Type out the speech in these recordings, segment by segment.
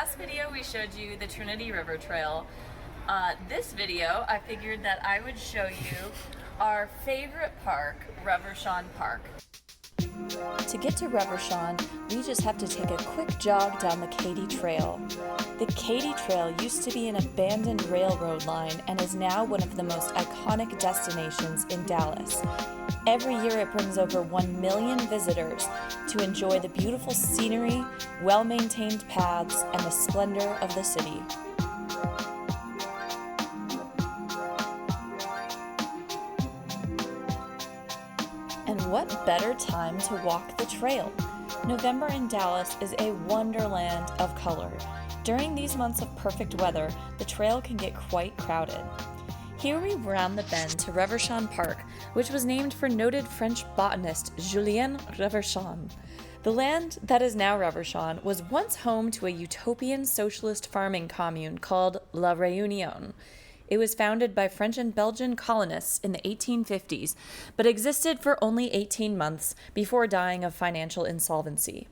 last video we showed you the Trinity River Trail. This video I figured that I would show you our favorite park, Reverchon Park. To get to Reverchon, we just have to take a quick jog down the Katy Trail. The Katy Trail used to be an abandoned railroad line and is now one of the most iconic destinations in Dallas. Every year it brings over 1 million visitors to enjoy the beautiful scenery, well-maintained paths, and the splendor of the city. And what better time to walk the trail? November in Dallas is a wonderland of color. During these months of perfect weather, the trail can get quite crowded. Here we round the bend to Reverchon Park, which was named for noted French botanist Julien Reverchon. The land that is now Reverchon was once home to a utopian socialist farming commune called La Réunion. It was founded by French and Belgian colonists in the 1850s, but existed for only 18 months before dying of financial insolvency.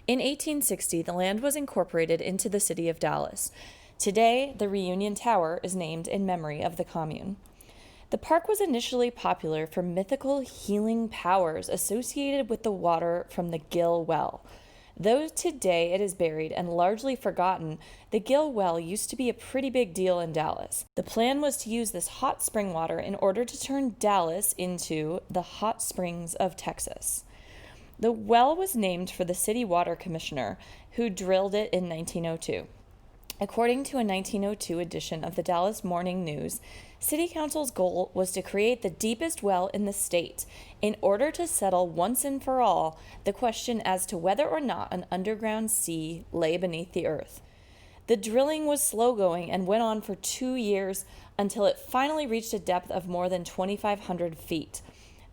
In 1860, the land was incorporated into the city of Dallas. Today, the Reunion Tower is named in memory of the commune. The park was initially popular for mythical healing powers associated with the water from the Gill well. Though today it is buried and largely forgotten, the Gill well used to be a pretty big deal in Dallas. The plan was to use this hot spring water in order to turn Dallas into the hot springs of Texas. The well was named for the city water commissioner, who drilled it in 1902. According to a 1902 edition of the Dallas Morning News, City Council's goal was to create the deepest well in the state in order to settle once and for all the question as to whether or not an underground sea lay beneath the earth. The drilling was slow going and went on for 2 years until it finally reached a depth of more than 2,500 feet.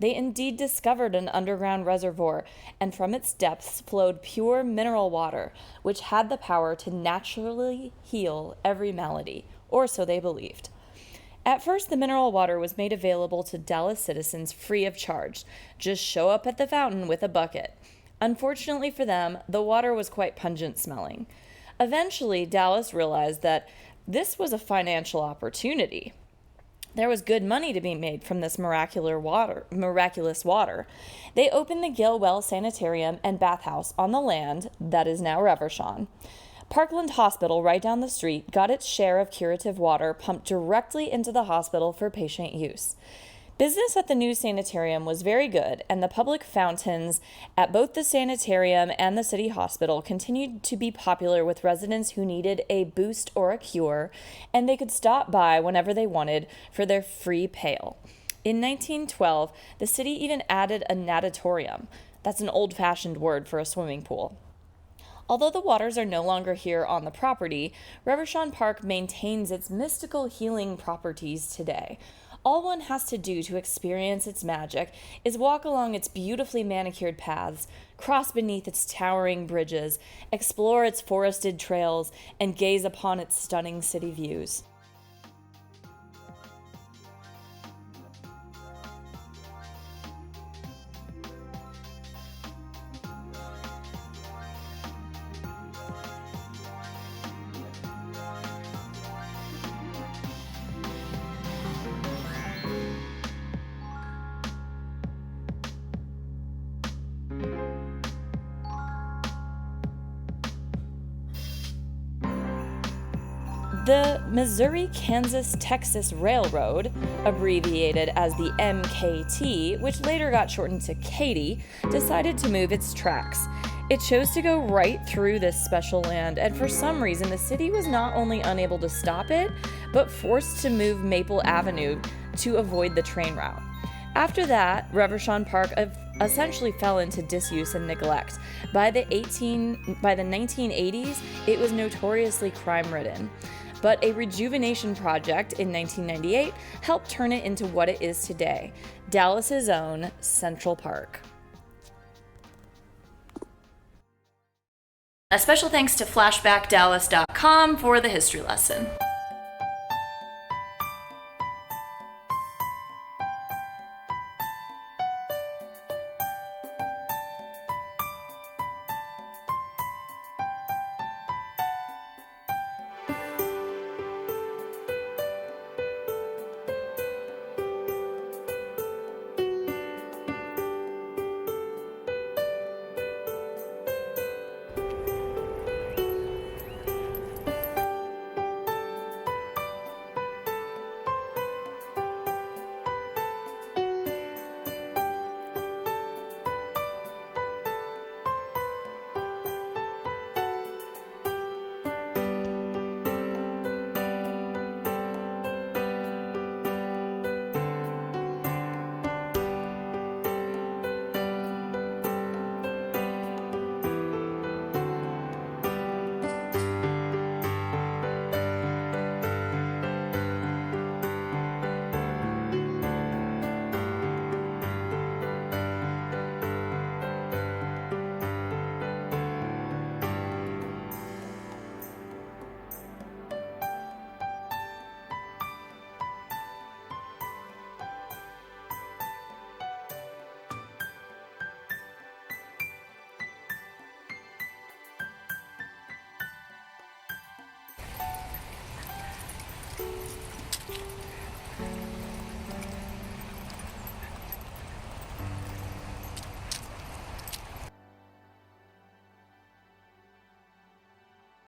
They indeed discovered an underground reservoir, and from its depths flowed pure mineral water, which had the power to naturally heal every malady, or so they believed. At first, the mineral water was made available to Dallas citizens free of charge. Just show up at the fountain with a bucket. Unfortunately for them, the water was quite pungent smelling. Eventually, Dallas realized that this was a financial opportunity. There was good money to be made from this miraculous water. They opened the Gill Well Sanitarium and Bathhouse on the land that is now Reverchon. Parkland Hospital, right down the street, got its share of curative water pumped directly into the hospital for patient use. Business at the new sanitarium was very good, and the public fountains at both the sanitarium and the city hospital continued to be popular with residents who needed a boost or a cure, and they could stop by whenever they wanted for their free pail. In 1912, the city even added a natatorium. That's an old-fashioned word for a swimming pool. Although the waters are no longer here on the property, Reverchon Park maintains its mystical healing properties today. All one has to do to experience its magic is walk along its beautifully manicured paths, cross beneath its towering bridges, explore its forested trails, and gaze upon its stunning city views. The Missouri-Kansas-Texas Railroad, abbreviated as the MKT, which later got shortened to Katy, decided to move its tracks. It chose to go right through this special land, and for some reason the city was not only unable to stop it, but forced to move Maple Avenue to avoid the train route. After that, Reverchon Park essentially fell into disuse and neglect. By the 1980s, it was notoriously crime-ridden. But a rejuvenation project in 1998 helped turn it into what it is today, Dallas's own Central Park. A special thanks to flashbackdallas.com for the history lesson.